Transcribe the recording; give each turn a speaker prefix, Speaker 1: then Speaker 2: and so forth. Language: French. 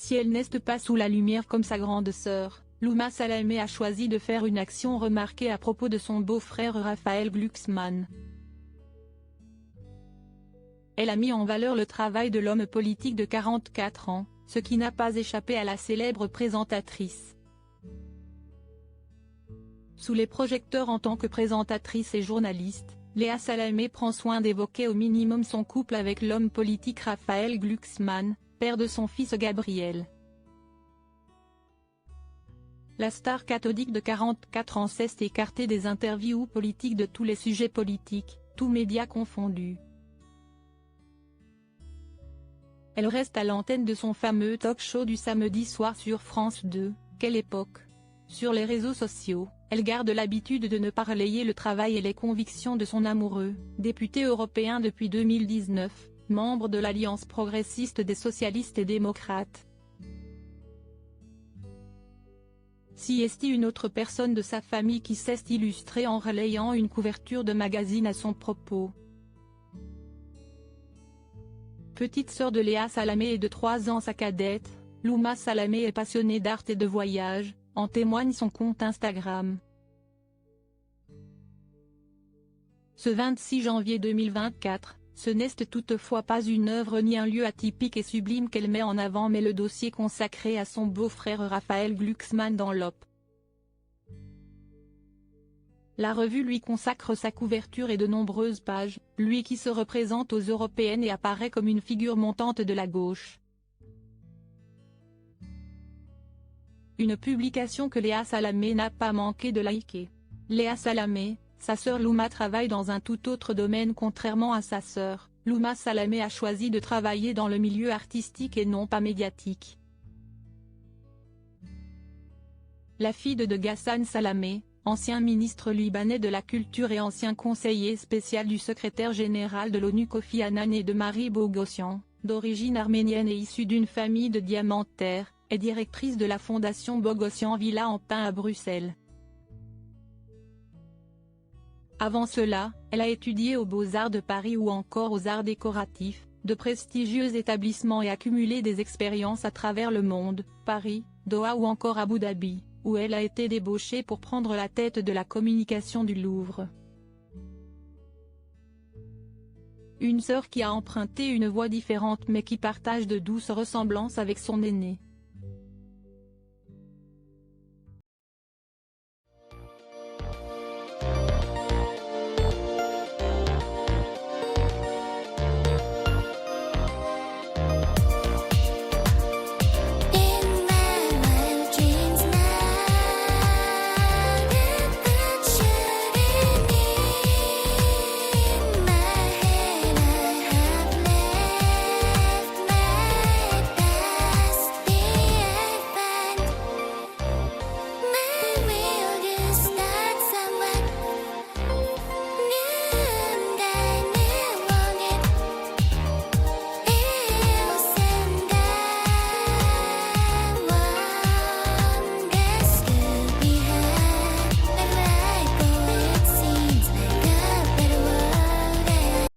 Speaker 1: Si elle n'est pas sous la lumière comme sa grande sœur, Louma Salamé a choisi de faire une action remarquée à propos de son beau-frère Raphaël Glucksmann. Elle a mis en valeur le travail de l'homme politique de 44 ans, ce qui n'a pas échappé à la célèbre présentatrice. Sous les projecteurs en tant que présentatrice et journaliste, Léa Salamé prend soin d'évoquer au minimum son couple avec l'homme politique Raphaël Glucksmann, père de son fils Gabriel. La star cathodique de 44 ans s'est écartée des interviews politiques de tous les sujets politiques, tous médias confondus. Elle reste à l'antenne de son fameux talk-show du samedi soir sur France 2, Quelle époque. Sur les réseaux sociaux, elle garde l'habitude de ne pas relayer le travail et les convictions de son amoureux, député européen depuis 2019, membre de l'Alliance progressiste des socialistes et démocrates. Si est une autre personne de sa famille qui s'est illustrée en relayant une couverture de magazine à son propos. Petite sœur de Léa Salamé et de 3 ans sa cadette, Louma Salamé est passionnée d'art et de voyage, en témoigne son compte Instagram. Ce 26 janvier 2024, ce n'est toutefois pas une œuvre ni un lieu atypique et sublime qu'elle met en avant mais le dossier consacré à son beau-frère Raphaël Glucksmann dans l'Op. La revue lui consacre sa couverture et de nombreuses pages, lui qui se représente aux européennes et apparaît comme une figure montante de la gauche. Une publication que Léa Salamé n'a pas manqué de liker. Léa Salamé, sa sœur Louma travaille dans un tout autre domaine. Contrairement à sa sœur, Louma Salamé a choisi de travailler dans le milieu artistique et non pas médiatique. La fille de Ghassan Salamé, ancien ministre libanais de la Culture et ancien conseiller spécial du secrétaire général de l'ONU Kofi Annan et de Marie Bogossian, d'origine arménienne et issue d'une famille de diamantaires, est directrice de la fondation Bogossian Villa en Pin à Bruxelles. Avant cela, elle a étudié aux Beaux-Arts de Paris ou encore aux Arts décoratifs, de prestigieux établissements et accumulé des expériences à travers le monde, Paris, Doha ou encore Abu Dhabi, où elle a été débauchée pour prendre la tête de la communication du Louvre. Une sœur qui a emprunté une voie différente mais qui partage de douces ressemblances avec son aînée.